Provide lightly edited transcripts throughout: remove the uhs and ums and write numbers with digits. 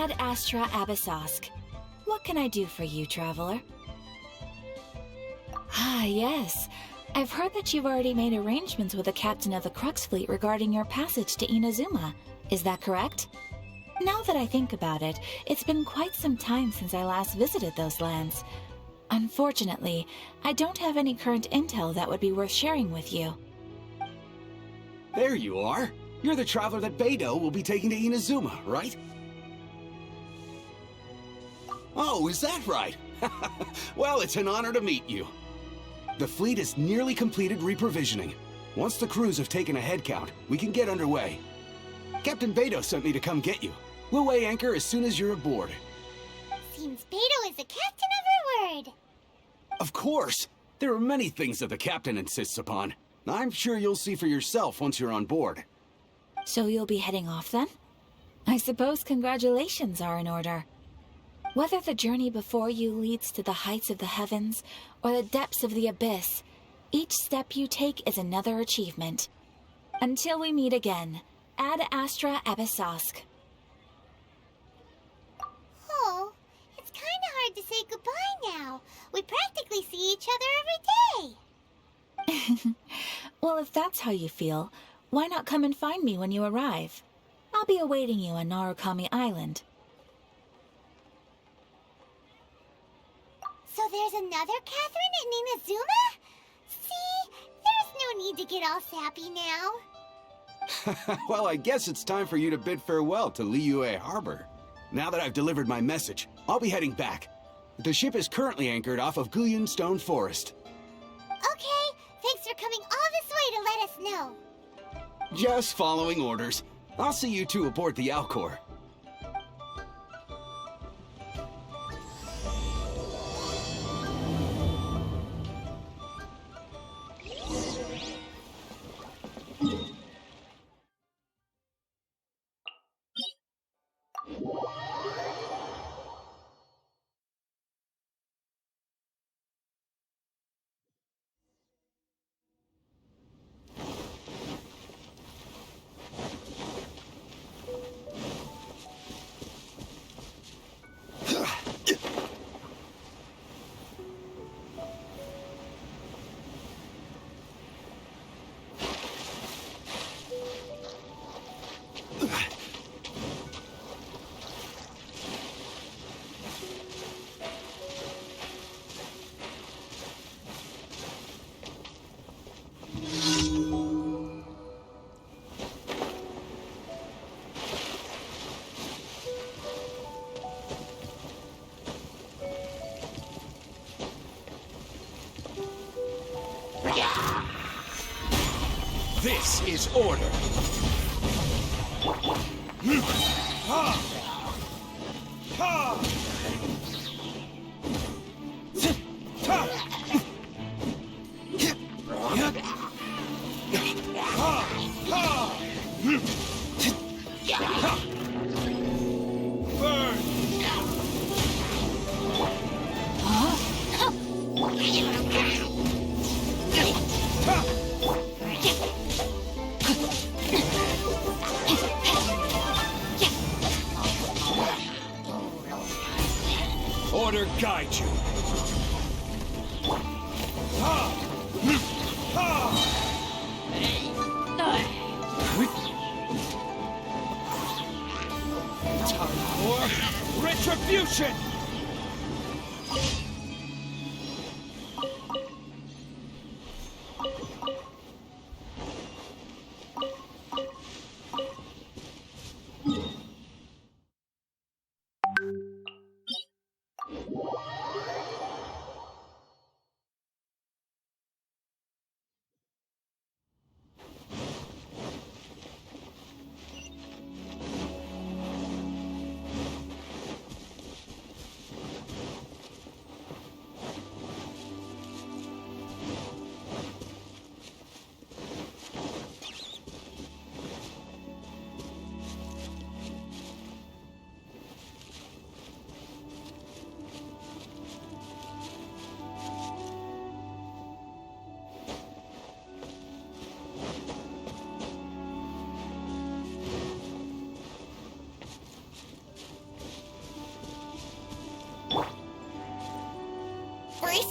Ad Astra Abyssosk. What can I do for you, traveler? Ah, yes. I've heard that you've already made arrangements with the captain of the Crux Fleet regarding your passage to Inazuma. Is that correct? Now that I think about it, it's been quite some time since I last visited those lands. Unfortunately, I don't have any current intel that would be worth sharing with you. There you are. You're the traveler that Beidou will be taking to Inazuma, right? Oh, is that right? Well, it's an honor to meet you. The fleet has nearly completed reprovisioning. Once the crews have taken a head count, we can get underway. Captain Beidou sent me to come get you. We'll weigh anchor as soon as you're aboard. Seems Beidou is the captain of her word. Of course! There are many things that the captain insists upon. I'm sure you'll see for yourself once you're on board. So you'll be heading off then? I suppose congratulations are in order. Whether the journey before you leads to the heights of the heavens or the depths of the abyss, each step you take is another achievement. Until we meet again, Ad Astra Abyssosk. Oh, it's kinda hard to say goodbye now. We practically see each other every day. Well, if that's how you feel, why not come and find me when you arrive? I'll be awaiting you on Narukami Island. So there's another Catherine in Inazuma? See, there's no need to get all sappy now. Well, I guess it's time for you to bid farewell to Liyue Harbor. Now that I've delivered my message, I'll be heading back. The ship is currently anchored off of Guyan Stone Forest. Okay, thanks for coming all this way to let us know. Just following orders. I'll see you two aboard the Alcor. This is order. Order guide you. Time for retribution!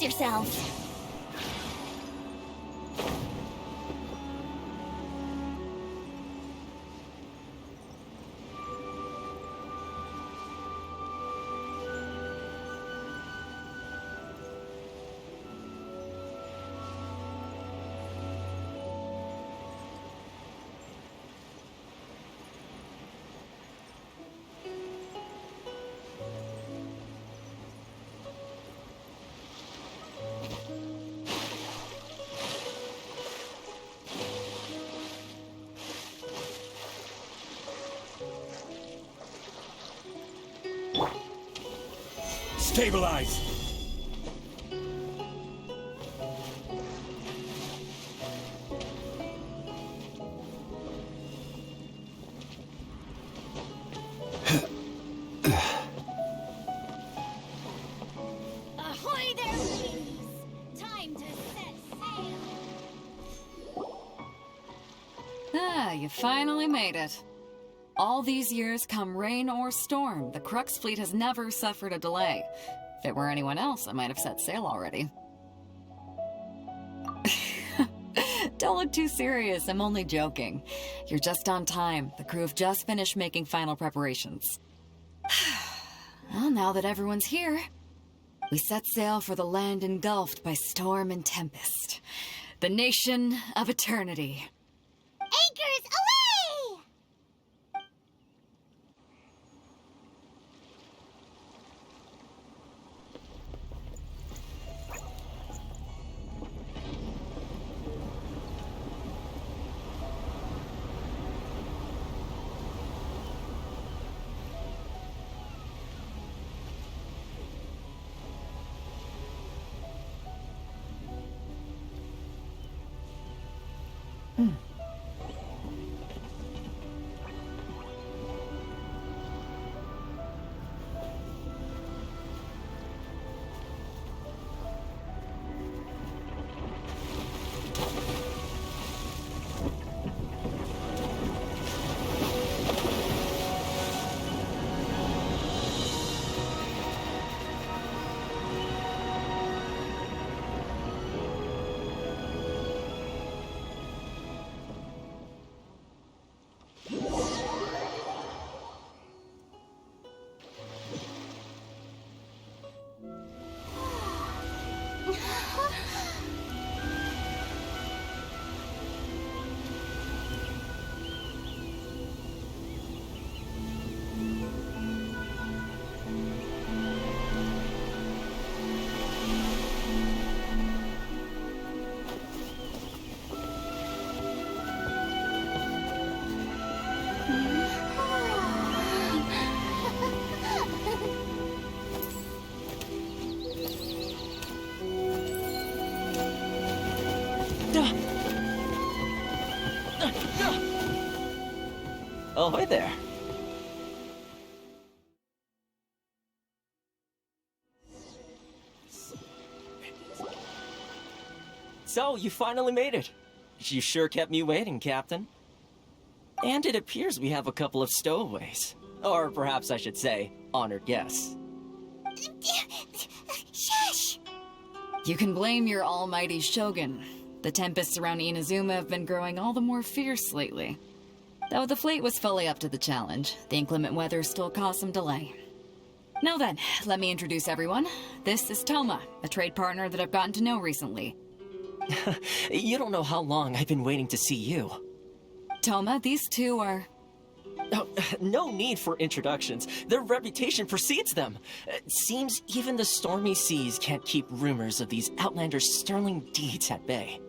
yourselves. Stabilize! Ahoy there, ladies! Time to set sail! Ah, you finally made it. All these years, come rain or storm, the Crux fleet has never suffered a delay. If it were anyone else, I might have set sail already. Don't look too serious, I'm only joking. You're just on time. The crew have just finished making final preparations. Well, now that everyone's here, we set sail for the land engulfed by storm and tempest. The nation of eternity. Anchors away! Oh, hi there. So, you finally made it. You sure kept me waiting, Captain. And it appears we have a couple of stowaways. Or perhaps I should say, honored guests. Shush! You can blame your almighty Shogun. The tempests around Inazuma have been growing all the more fierce lately. Though the fleet was fully up to the challenge, the inclement weather still caused some delay. Now then, let me introduce everyone. This is Toma, a trade partner that I've gotten to know recently. You don't know how long I've been waiting to see you. Toma, these two are... Oh, no need for introductions. Their reputation precedes them. Seems even the stormy seas can't keep rumors of these outlanders' sterling deeds at bay.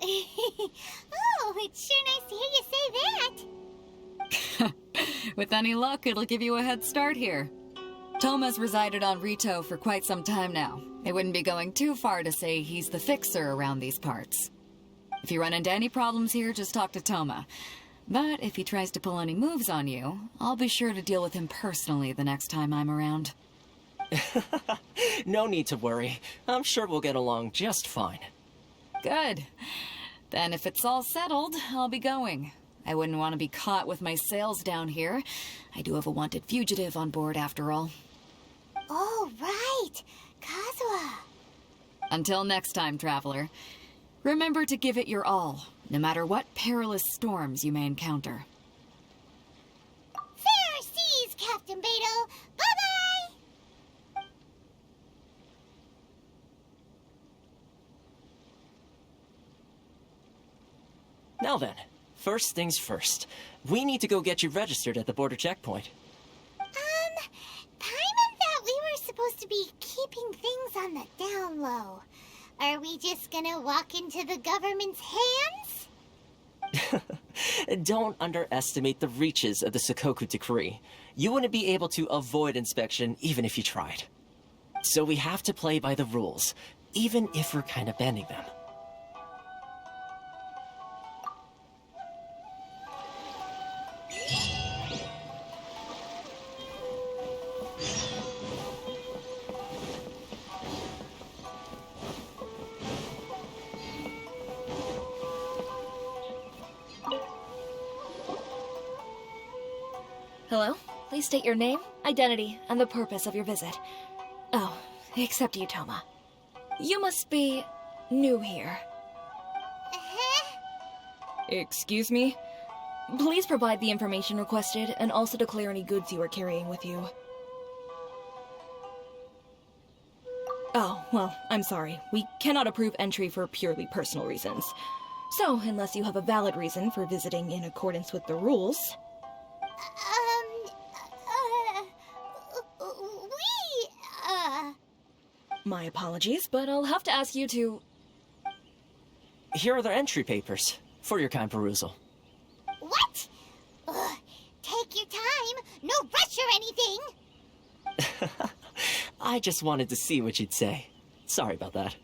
Oh, it's sure nice to hear you say that. With any luck, it'll give you a head start here. Toma's resided on Rito for quite some time now. It wouldn't be going too far to say he's the fixer around these parts. If you run into any problems here, just talk to Toma. But if he tries to pull any moves on you, I'll be sure to deal with him personally the next time I'm around. No need to worry. I'm sure we'll get along just fine. Good. Then if it's all settled, I'll be going. I wouldn't want to be caught with my sails down here. I do have a wanted fugitive on board after all. Oh, right. Inazuma. Until next time, traveler. Remember to give it your all, no matter what perilous storms you may encounter. Fair seas, Captain Beidou. Bye-bye! Now then, first things first. We need to go get you registered at the border checkpoint. Paimon thought we were supposed to be keeping things on the down low. Are we just gonna walk into the government's hands? Don't underestimate the reaches of the Sakoku Decree. You wouldn't be able to avoid inspection even if you tried. So we have to play by the rules, even if we're kind of bending them. Hello? Please state your name, identity, and the purpose of your visit. Oh, except you, Toma. You must be new here. Excuse me? Please provide the information requested and also declare any goods you are carrying with you. Oh, well, I'm sorry. We cannot approve entry for purely personal reasons. So, unless you have a valid reason for visiting in accordance with the rules... My apologies, but I'll have to ask you to... Here are the entry papers, for your kind perusal. What? Ugh, take your time. No rush or anything. I just wanted to see what you'd say. Sorry about that.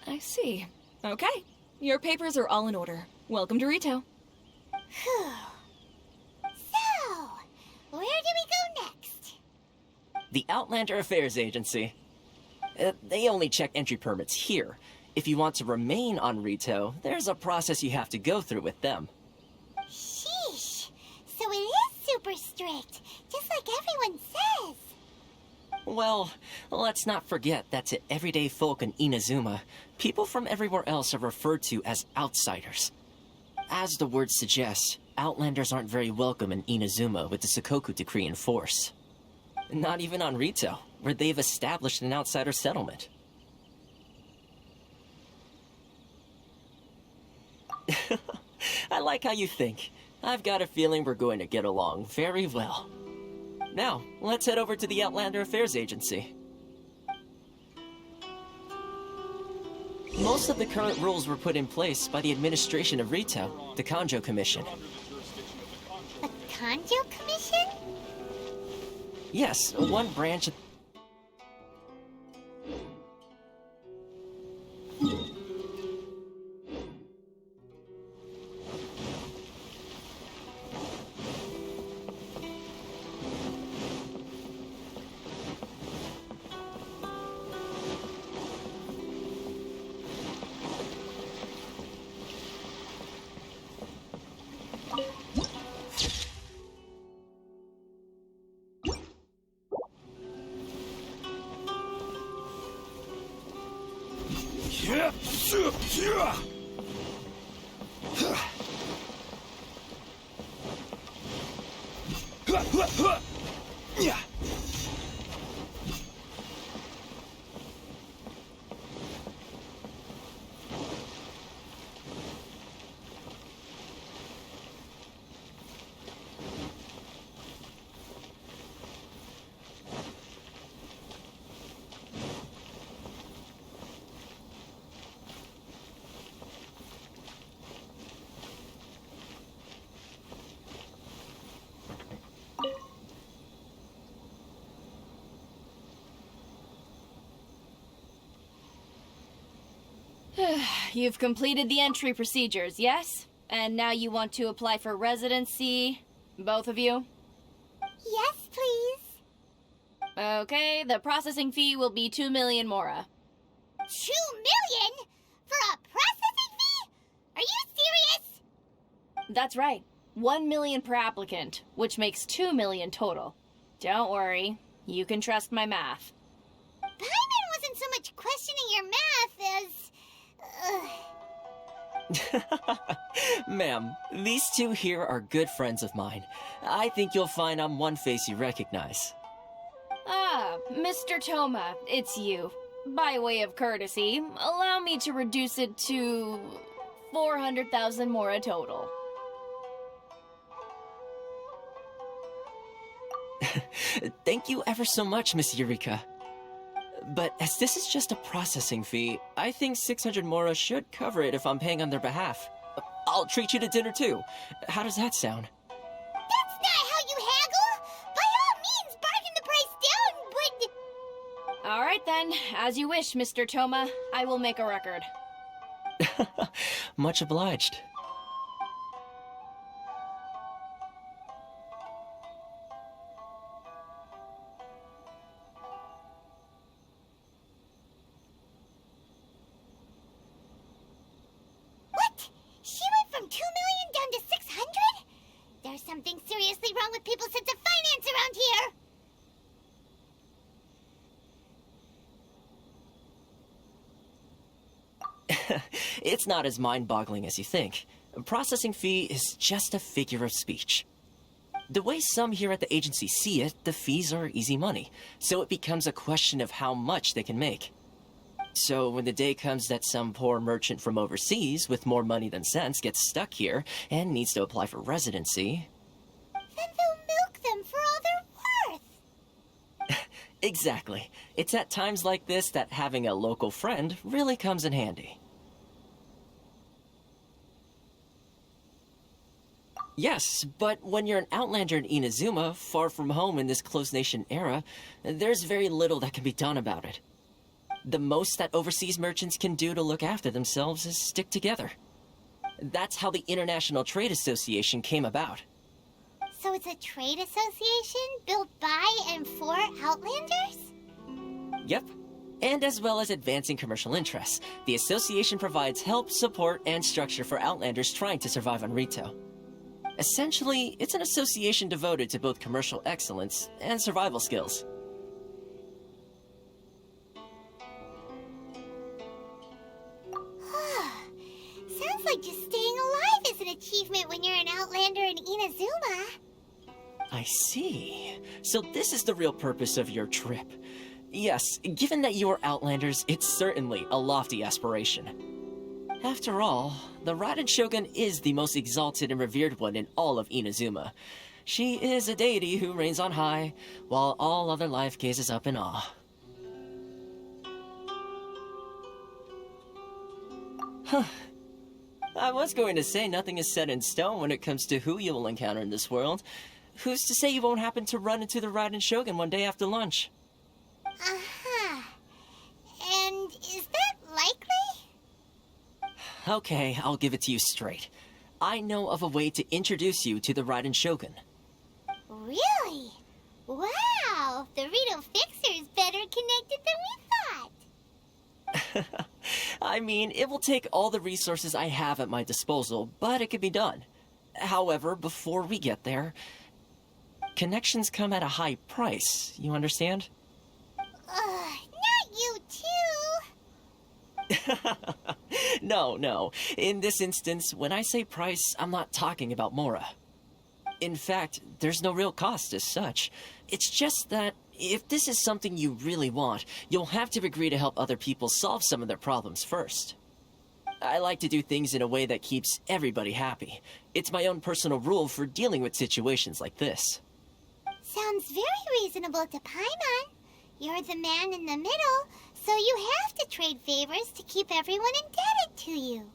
I see. Okay. Your papers are all in order. Welcome to Rito. Phew. So, where do we go next? The Outlander Affairs Agency. They only check entry permits here. If you want to remain on Rito, there's a process you have to go through with them. Sheesh. So it is super strict, just like everyone says. Well, let's not forget that to everyday folk in Inazuma, people from everywhere else are referred to as outsiders. As the word suggests, Outlanders aren't very welcome in Inazuma with the Sakoku Decree in force. Not even on Rito, where they've established an outsider settlement. I like how you think. I've got a feeling we're going to get along very well. Now, let's head over to the Outlander Affairs Agency. Most of the current rules were put in place by the administration of Rito, the Kanjo Commission. The Kanjo Commission? Yes, one branch of... You've completed the entry procedures, yes? And now you want to apply for residency? Both of you? Yes, please. Okay, the processing fee will be 2 million mora. 2 million? For a processing fee? Are you serious? That's right. 1 million per applicant, which makes 2 million total. Don't worry, you can trust my math. Paimon wasn't so much Ma'am, these two here are good friends of mine. I think you'll find I'm one face you recognize. Ah, Mr. Toma, it's you. By way of courtesy, allow me to reduce it to 400,000 mora total. Thank you ever so much, Miss Eureka. But as this is just a processing fee, I think 600 mora should cover it if I'm paying on their behalf. I'll treat you to dinner too. How does that sound? That's not how you haggle! By all means, bargain the price down, but... All right then, as you wish, Mr. Toma. I will make a record. Much obliged. What? She went from 2 million down to 600? There's something seriously wrong with people's sense of finance around here! It's not as mind-boggling as you think. A processing fee is just a figure of speech. The way some here at the agency see it, the fees are easy money, so it becomes a question of how much they can make. So when the day comes that some poor merchant from overseas with more money than sense gets stuck here and needs to apply for residency... Then they'll milk them for all they're worth! Exactly. It's at times like this that having a local friend really comes in handy. Yes, but when you're an outlander in Inazuma, far from home in this closed nation era, there's very little that can be done about it. The most that overseas merchants can do to look after themselves is stick together. That's how the International Trade Association came about. So it's a trade association built by and for Outlanders? Yep. And as well as advancing commercial interests, the association provides help, support, and structure for Outlanders trying to survive on Rito. Essentially, it's an association devoted to both commercial excellence and survival skills. Sounds like just staying alive is an achievement when you're an Outlander in Inazuma. I see. So this is the real purpose of your trip. Yes, given that you are Outlanders, it's certainly a lofty aspiration. After all, the Raiden Shogun is the most exalted and revered one in all of Inazuma. She is a deity who reigns on high, while all other life gazes up in awe. Huh. I was going to say nothing is set in stone when it comes to who you will encounter in this world. Who's to say you won't happen to run into the Raiden Shogun one day after lunch? Uh-huh. And is that likely? Okay, I'll give it to you straight. I know of a way to introduce you to the Raiden Shogun. Really? Wow! The Rito Fixer is better connected than we thought! I mean, it will take all the resources I have at my disposal, but it can be done. However, before we get there, connections come at a high price, you understand? Not you too! No. In this instance, when I say price, I'm not talking about Mora. In fact, there's no real cost as such. It's just that if this is something you really want, you'll have to agree to help other people solve some of their problems first. I like to do things in a way that keeps everybody happy. It's my own personal rule for dealing with situations like this. Sounds very reasonable to Paimon. You're the man in the middle, so you have to trade favors to keep everyone indebted to you.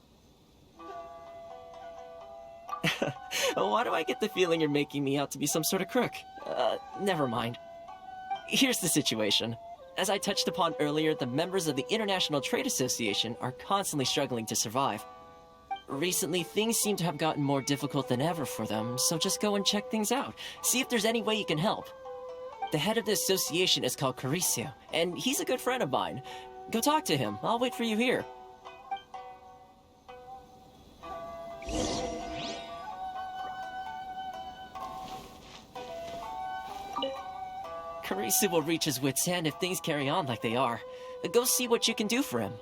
Why do I get the feeling you're making me out to be some sort of crook? Never mind. Here's the situation. As I touched upon earlier, the members of the International Trade Association are constantly struggling to survive. Recently, things seem to have gotten more difficult than ever for them, so just go and check things out. See if there's any way you can help. The head of the association is called Caricio, and he's a good friend of mine. Go talk to him. I'll wait for you here. Caricio will reach his wit's end if things carry on like they are. Go see what you can do for him.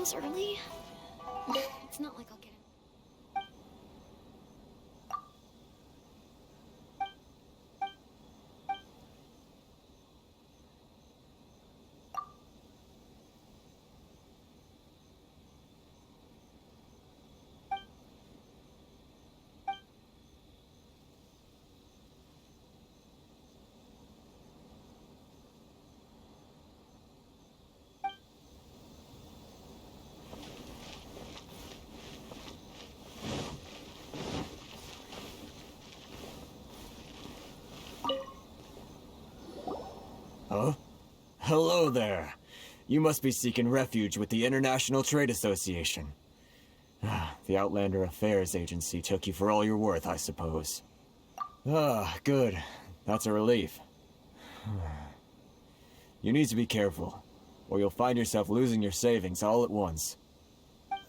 this early? It's not like I'll get it. Huh? Hello there. You must be seeking refuge with the International Trade Association. The Outlander Affairs Agency took you for all you're worth, I suppose. Good. That's a relief. You need to be careful, or you'll find yourself losing your savings all at once.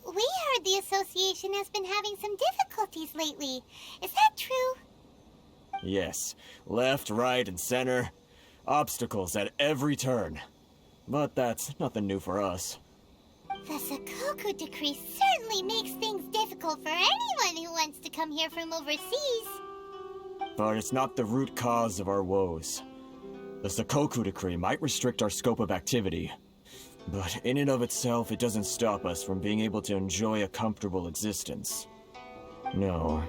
We heard the association has been having some difficulties lately. Is that true? Yes. Left, right, and center. Obstacles at every turn. But that's nothing new for us. The Sakoku decree certainly makes things difficult for anyone who wants to come here from overseas. But it's not the root cause of our woes. The Sakoku decree might restrict our scope of activity, but in and of itself, it doesn't stop us from being able to enjoy a comfortable existence. No.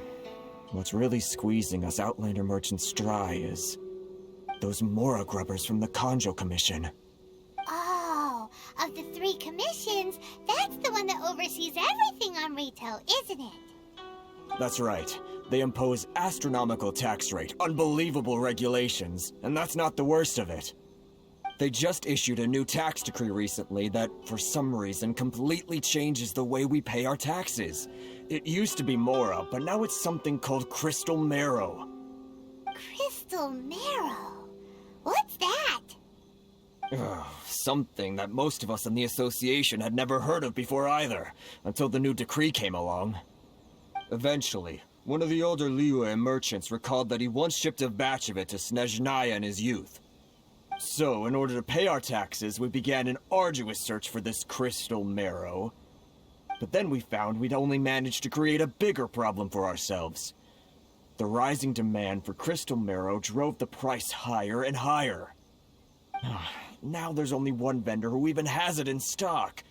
What's really squeezing us Outlander merchants dry is those Mora grubbers from the Kanjo Commission. Oh, of the 3 commissions, that's the one that oversees everything on Rito, isn't it? That's right. They impose astronomical tax rate, unbelievable regulations, and that's not the worst of it. They just issued a new tax decree recently that, for some reason, completely changes the way we pay our taxes. It used to be Mora, but now it's something called Crystal Marrow. Crystal Marrow? What's that? Something that most of us in the association had never heard of before either, until the new decree came along. Eventually, one of the older Liyue merchants recalled that he once shipped a batch of it to Snezhnaya in his youth. So, in order to pay our taxes, we began an arduous search for this Crystal Marrow. But then we found we'd only managed to create a bigger problem for ourselves. The rising demand for Crystal Marrow drove the price higher and higher. Now there's only one vendor who even has it in stock.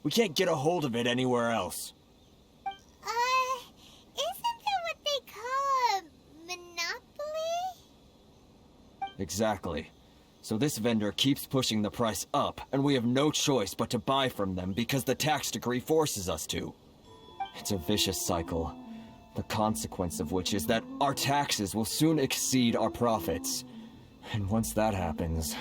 We can't get a hold of it anywhere else. Isn't that what they call a monopoly? Exactly. So this vendor keeps pushing the price up, and we have no choice but to buy from them because the tax decree forces us to. It's a vicious cycle. The consequence of which is that our taxes will soon exceed our profits. And once that happens...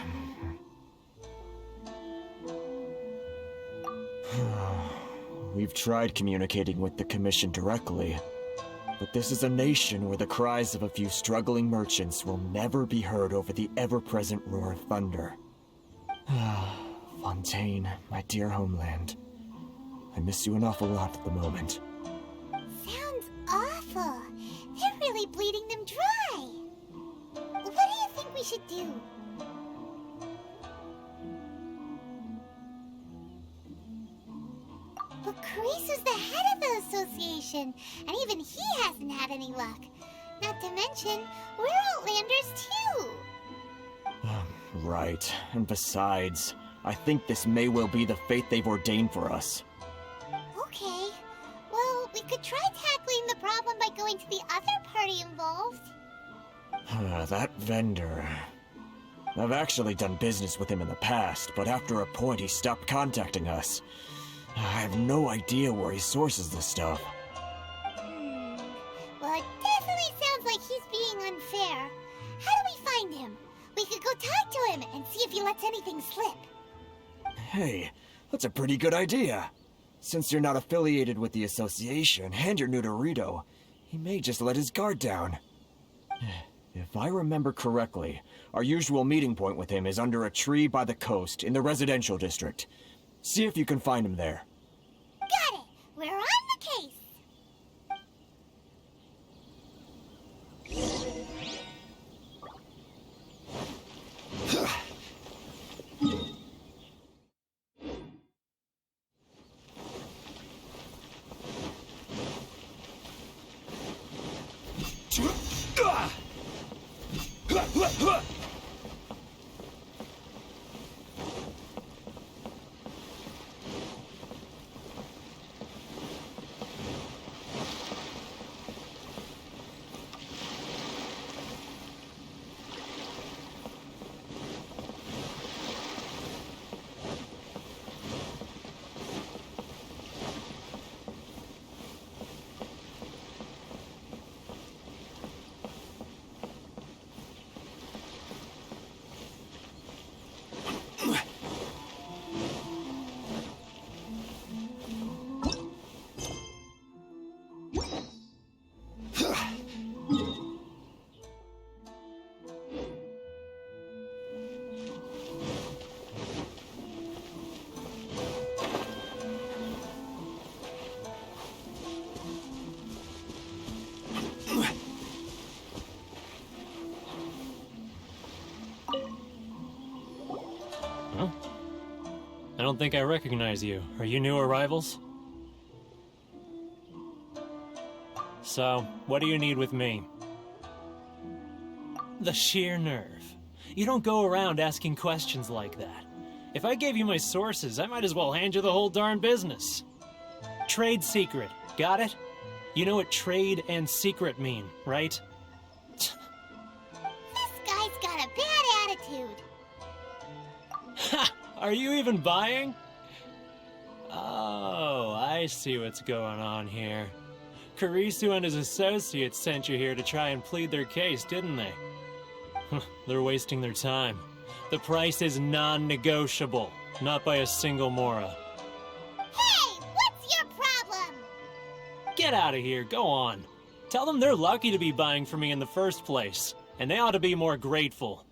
We've tried communicating with the Commission directly, but this is a nation where the cries of a few struggling merchants will never be heard over the ever-present roar of thunder. Fontaine, my dear homeland. I miss you an awful lot at the moment. Sounds awful. They're really bleeding them dry. What do you think we should do? But Karisa's the head of the association, and even he hasn't had any luck. Not to mention, we're Outlanders too. Right. And besides, I think this may well be the fate they've ordained for us. Okay. Well, we could try tackling the problem by going to the other party involved. That vendor... I've actually done business with him in the past, but after a point he stopped contacting us. I have no idea where he sources this stuff. Well, it definitely sounds like he's being unfair. How do we find him? We could go talk to him and see if he lets anything slip. Hey, that's a pretty good idea. Since you're not affiliated with the association and you're new to Rito, he may just let his guard down. If I remember correctly, our usual meeting point with him is under a tree by the coast in the residential district. See if you can find him there. Got it! We're on the case! I don't think I recognize you. Are you new arrivals? So, what do you need with me? The sheer nerve. You don't go around asking questions like that. If I gave you my sources, I might as well hand you the whole darn business. Trade secret. Got it? You know what trade and secret mean, right? This guy's got a bad attitude. Ha! Are you even buying? Oh, I see what's going on here. Karisu and his associates sent you here to try and plead their case, didn't they? They're wasting their time. The price is non-negotiable, not by a single Mora. Hey, what's your problem? Get out of here, go on. Tell them they're lucky to be buying from me in the first place, and they ought to be more grateful.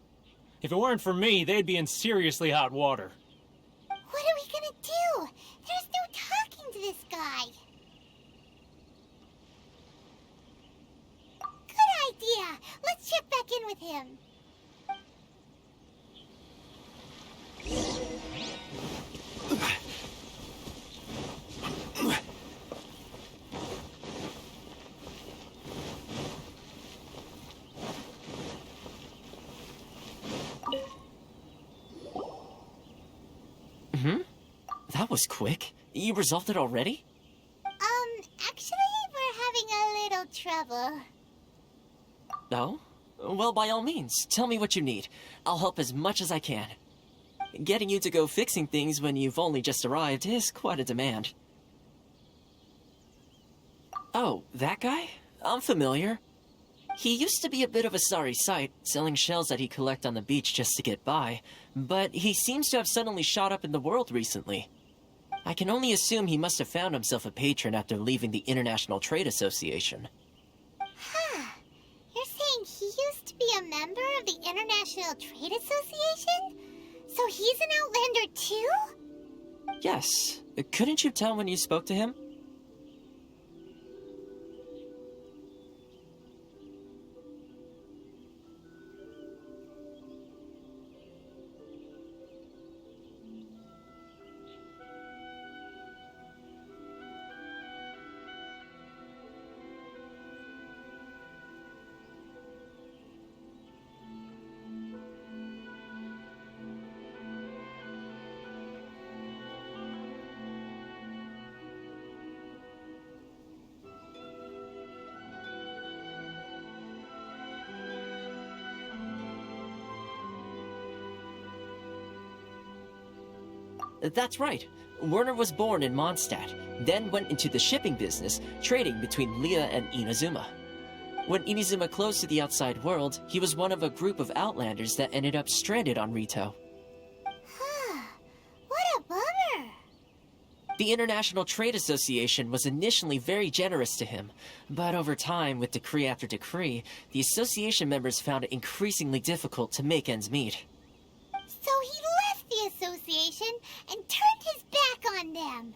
If it weren't for me, they'd be in seriously hot water. What are we gonna do? There's no talking to this guy. Good idea. Let's check back in with him. That was quick. You resolved it already? Actually, we're having a little trouble. No? Well, by all means, tell me what you need. I'll help as much as I can. Getting you to go fixing things when you've only just arrived is quite a demand. Oh, that guy? I'm familiar. He used to be a bit of a sorry sight, selling shells that he'd collect on the beach just to get by, but he seems to have suddenly shot up in the world recently. I can only assume he must have found himself a patron after leaving the International Trade Association. Huh. You're saying he used to be a member of the International Trade Association? So he's an Outlander too? Yes. Couldn't you tell when you spoke to him? That's right. Werner was born in Mondstadt, then went into the shipping business, trading between Leah and Inazuma. When Inazuma closed to the outside world, he was one of a group of Outlanders that ended up stranded on Rito. What a bummer! The International Trade Association was initially very generous to him, but over time, with decree after decree, the association members found it increasingly difficult to make ends meet. So he left the association and turned his back on them.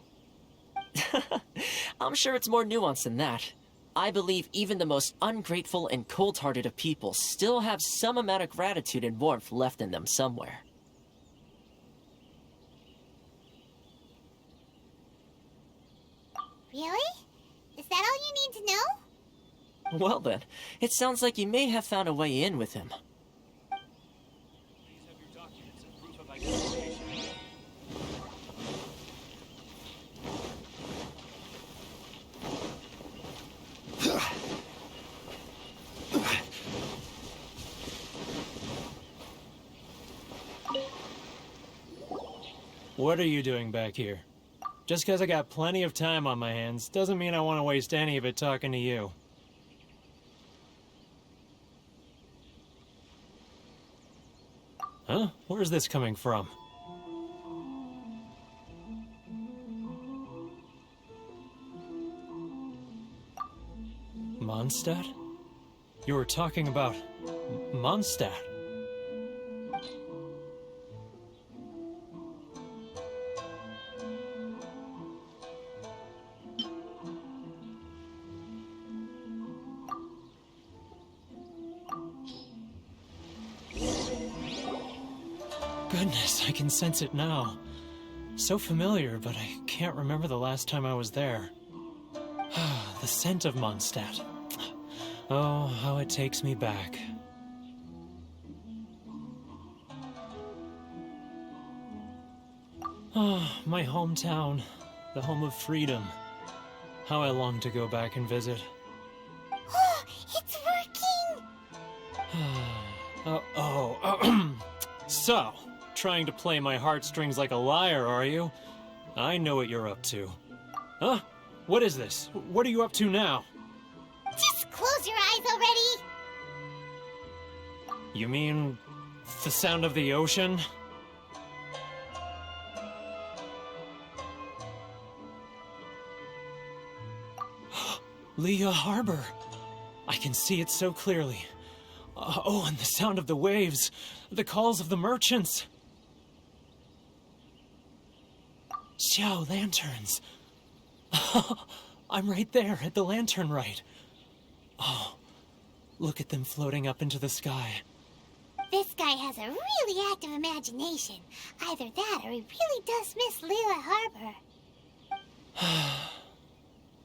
I'm sure it's more nuanced than that. I believe even the most ungrateful and cold-hearted of people still have some amount of gratitude and warmth left in them somewhere. Really? Is that all you need to know? Well then, it sounds like you may have found a way in with him. What are you doing back here? Just because I got plenty of time on my hands doesn't mean I want to waste any of it talking to you. Huh? Where's this coming from? Mondstadt? You were talking about Mondstadt. Goodness, I can sense it now. So familiar, but I can't remember the last time I was there. The scent of Mondstadt. Oh, how it takes me back. Oh, my hometown. The home of freedom. How I long to go back and visit. Oh, it's working! So, trying to play my heartstrings like a liar, are you? I know what you're up to. Huh? What is this? What are you up to now? Just close your eyes already! You mean the sound of the ocean? Leah Harbor. I can see it so clearly. Oh, and the sound of the waves. The calls of the merchants. Xiao lanterns. I'm right there at the lantern right. Oh, look at them floating up into the sky. This guy has a really active imagination. Either that or he really does miss Liyue Harbor.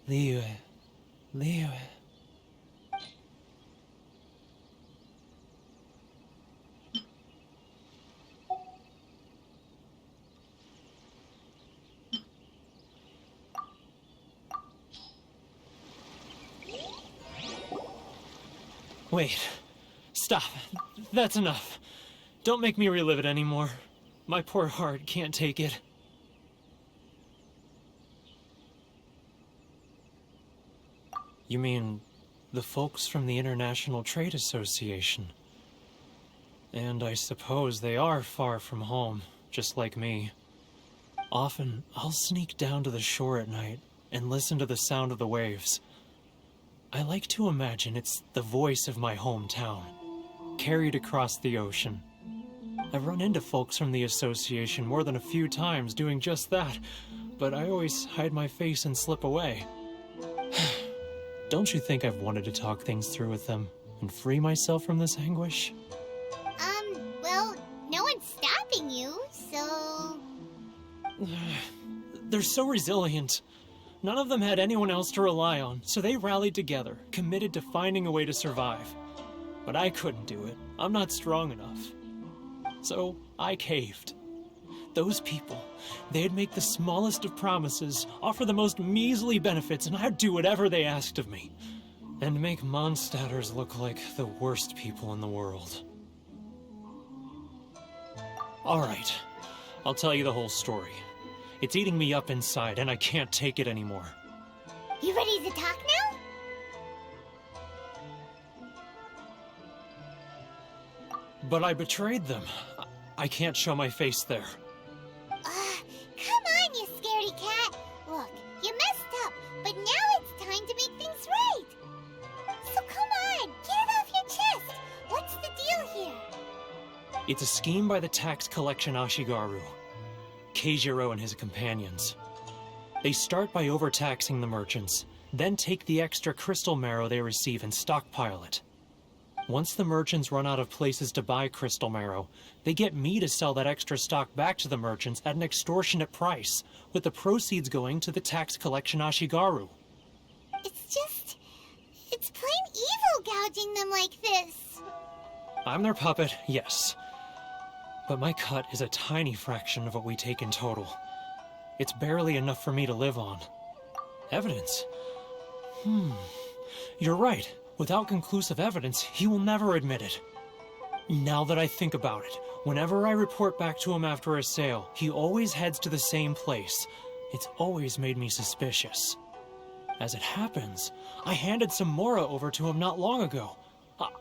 Liyue. Liyue. Wait. Stop. That's enough. Don't make me relive it anymore. My poor heart can't take it. You mean the folks from the International Trade Association? And I suppose they are far from home, just like me. Often, I'll sneak down to the shore at night and listen to the sound of the waves. I like to imagine it's the voice of my hometown, carried across the ocean. I've run into folks from the association more than a few times doing just that, but I always hide my face and slip away. Don't you think I've wanted to talk things through with them and free myself from this anguish? Well, no one's stopping you, so... They're so resilient. None of them had anyone else to rely on, so they rallied together, committed to finding a way to survive. But I couldn't do it. I'm not strong enough. So I caved. Those people, they'd make the smallest of promises, offer the most measly benefits, and I'd do whatever they asked of me. And make Mondstadters look like the worst people in the world. Alright, I'll tell you the whole story. It's eating me up inside, and I can't take it anymore. You ready to talk now? But I betrayed them. I can't show my face there. Come on, you scaredy cat. Look, you messed up, but now it's time to make things right. So come on, get it off your chest. What's the deal here? It's a scheme by the tax collection Ashigaru, Keijiro and his companions. They start by overtaxing the merchants, then take the extra crystal marrow they receive and stockpile it. Once the merchants run out of places to buy crystal marrow, they get me to sell that extra stock back to the merchants at an extortionate price, with the proceeds going to the tax collection Ashigaru. It's plain evil gouging them like this. I'm their puppet, yes. But my cut is a tiny fraction of what we take in total. It's barely enough for me to live on. Evidence? You're right. Without conclusive evidence, he will never admit it. Now that I think about it, whenever I report back to him after a sale, he always heads to the same place. It's always made me suspicious. As it happens, I handed some Mora over to him not long ago.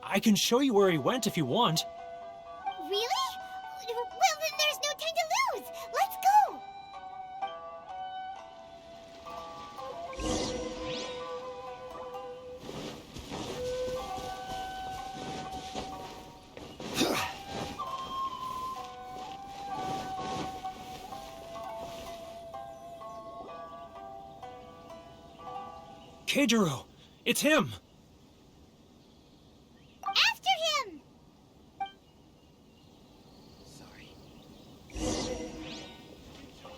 I can show you where he went if you want. Really? Well, then there's no time to lose. Let's go. Keijiro, it's him! After him!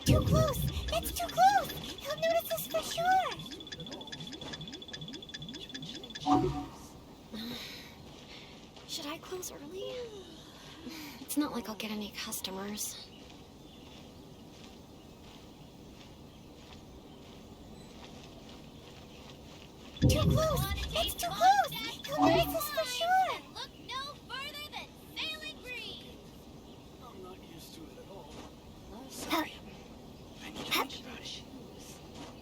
Too close! That's too close! He'll notice us for sure! Should I close early? It's not like I'll get any customers. Too close! That's too close! He'll notice us for sure! Look no further than Sailing Breeze! I'm not used to it at all. Sorry. I need to rush.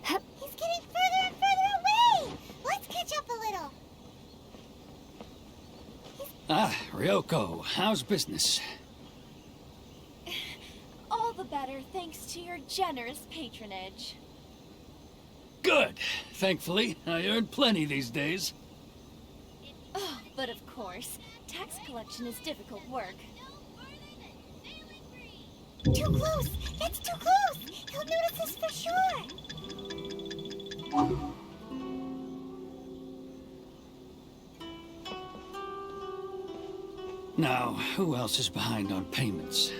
He's getting further and further away! Let's catch up a little. Ah, Ryoko, how's business? All the better thanks to your generous patronage. Good. Thankfully, I earn plenty these days. Oh, but of course, tax collection is difficult work. Too close! That's too close! He'll notice us for sure! Now, who else is behind on payments?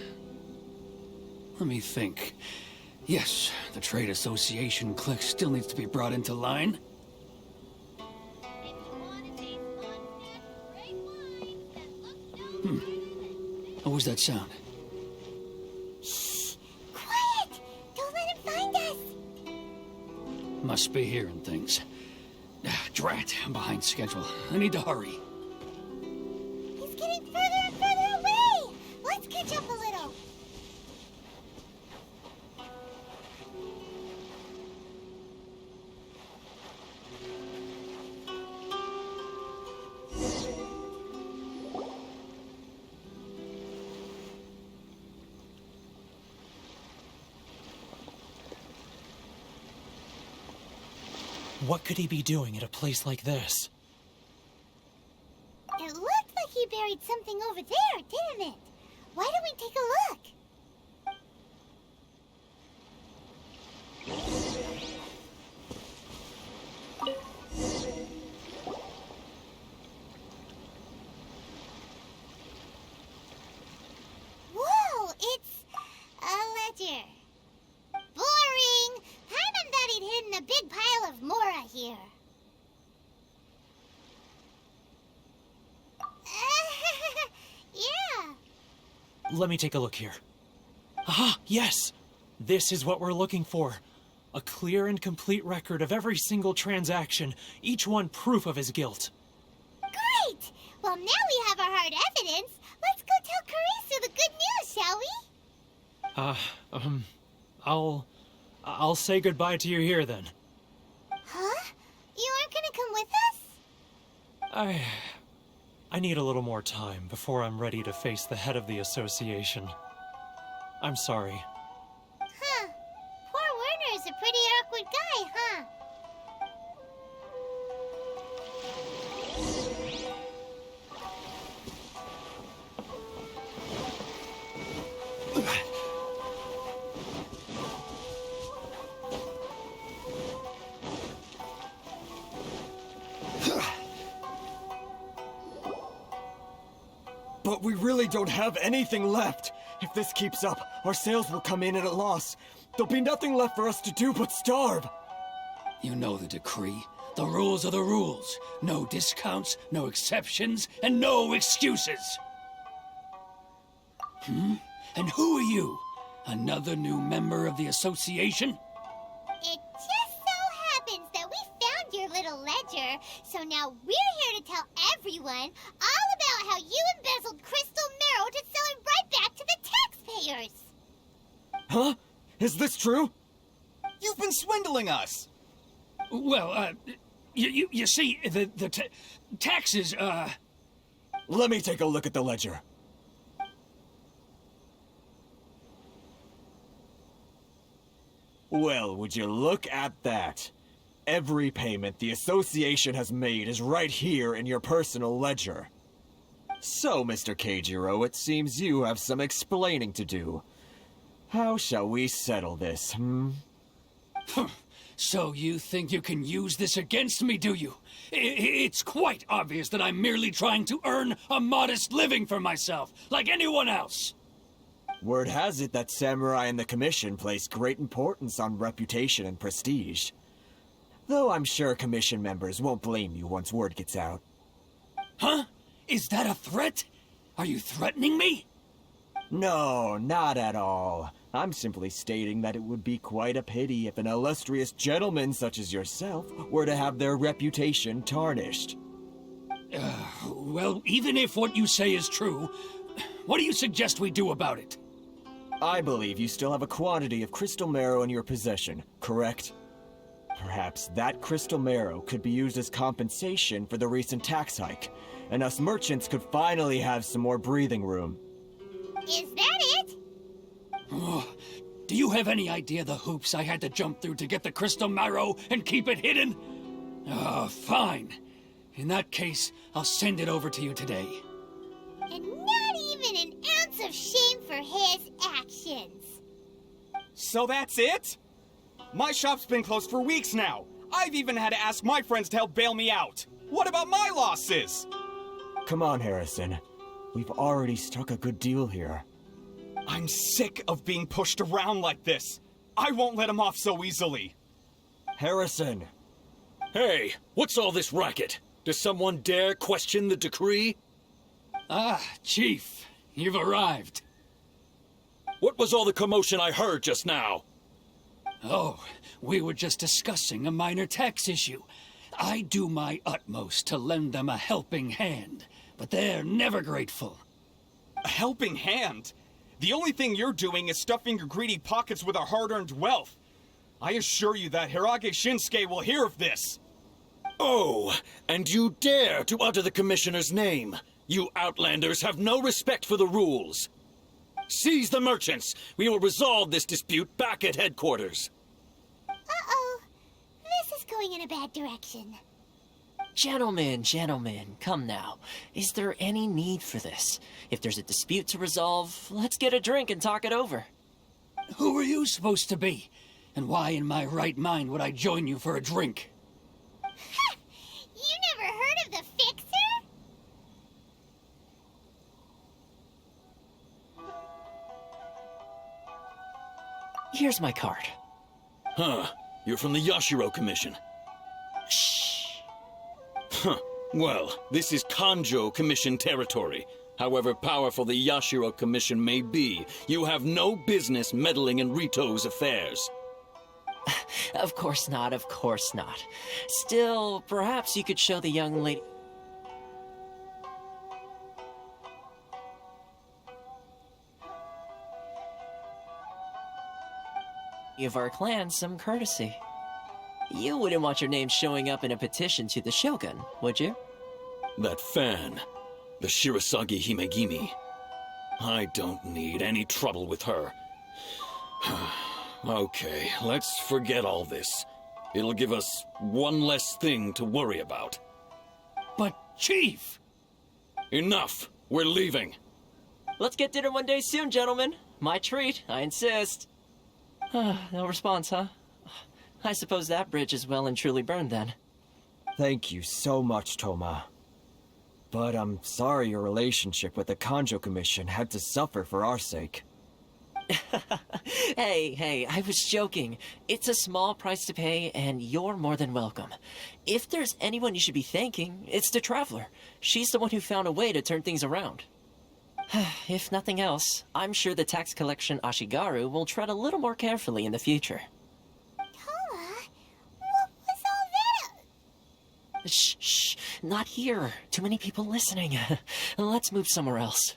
Let me think. Yes, the Trade Association clique still needs to be brought into line. What was that sound? Shh! Quiet! Don't let him find us! Must be hearing things. Drat, I'm behind schedule. I need to hurry. He's getting further and further away! Let's catch up a little! What could he be doing at a place like this? It looked like he buried something over there, didn't it? Why don't we take a look? Whoa, it's a ledger. Boring! Paimon thought he'd hidden a big pile of Mora here. Yeah. Let me take a look here. Aha, yes! This is what we're looking for. A clear and complete record of every single transaction, each one proof of his guilt. Great! Well, now we have our hard evidence. Let's go tell Karisu the good news, shall we? I'll say goodbye to you here then. Huh? You aren't gonna come with us? I need a little more time before I'm ready to face the head of the association. I'm sorry. Huh. Poor Werner's a pretty awkward guy, huh? But we really don't have anything left. If this keeps up, our sales will come in at a loss. There'll be nothing left for us to do but starve. You know the decree. The rules are the rules. No discounts, no exceptions, and no excuses. And who are you? Another new member of the association? It just so happens that we found your little ledger, so now we're here to tell everyone all about how you embezzled crystal liars! Huh? Is this true? You've been swindling us! Well, you see, the taxes, Let me take a look at the ledger. Well, would you look at that? Every payment the association has made is right here in your personal ledger. So, Mr. Keijiro, it seems you have some explaining to do. How shall we settle this, So you think you can use this against me, do you? It's quite obvious that I'm merely trying to earn a modest living for myself, like anyone else. Word has it that Samurai and the Commission place great importance on reputation and prestige. Though I'm sure Commission members won't blame you once word gets out. Huh? Is that a threat? Are you threatening me? No, not at all. I'm simply stating that it would be quite a pity if an illustrious gentleman such as yourself were to have their reputation tarnished. Well, even if what you say is true, what do you suggest we do about it? I believe you still have a quantity of crystal marrow in your possession, correct? Perhaps that crystal marrow could be used as compensation for the recent tax hike, and us merchants could finally have some more breathing room. Is that it? Oh, do you have any idea the hoops I had to jump through to get the crystal marrow and keep it hidden? Fine. In that case, I'll send it over to you today. And not even an ounce of shame for his actions. So that's it? My shop's been closed for weeks now. I've even had to ask my friends to help bail me out. What about my losses? Come on, Harrison. We've already struck a good deal here. I'm sick of being pushed around like this. I won't let him off so easily. Harrison! Hey, what's all this racket? Does someone dare question the decree? Ah, Chief, you've arrived. What was all the commotion I heard just now? Oh, we were just discussing a minor tax issue. I do my utmost to lend them a helping hand, but they're never grateful. A helping hand? The only thing you're doing is stuffing your greedy pockets with our hard-earned wealth. I assure you that Hirage Shinsuke will hear of this. Oh, and you dare to utter the Commissioner's name. You Outlanders have no respect for the rules. Seize the merchants. We will resolve this dispute back at headquarters. Uh-oh. This is going in a bad direction. Gentlemen, come now. Is there any need for this? If there's a dispute to resolve, let's get a drink and talk it over. Who are you supposed to be? And why in my right mind would I join you for a drink? Ha! You never heard of the Fixer? Here's my card. Huh. You're from the Yashiro Commission. Shh. Huh. Well, this is Kanjo Commission territory. However powerful the Yashiro Commission may be, you have no business meddling in Rito's affairs. Of course not, of course not. Still, perhaps you could show the young lady... of our clan some courtesy. You wouldn't want your name showing up in a petition to the Shogun, would you? That fan, the Shirasagi Himegimi. I don't need any trouble with her. Okay, let's forget all this. It'll give us one less thing to worry about. But, Chief! Enough! We're leaving! Let's get dinner one day soon, gentlemen. My treat, I insist. No response, huh? I suppose that bridge is well and truly burned then. Thank you so much, Toma. But I'm sorry your relationship with the Kanjo Commission had to suffer for our sake. Hey, I was joking. It's a small price to pay, and you're more than welcome. If there's anyone you should be thanking, it's the Traveler. She's the one who found a way to turn things around. If nothing else, I'm sure the tax collection Ashigaru will tread a little more carefully in the future. Toma, what was all that? Shh, not here. Too many people listening. Let's move somewhere else.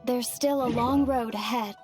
there's still a long road ahead.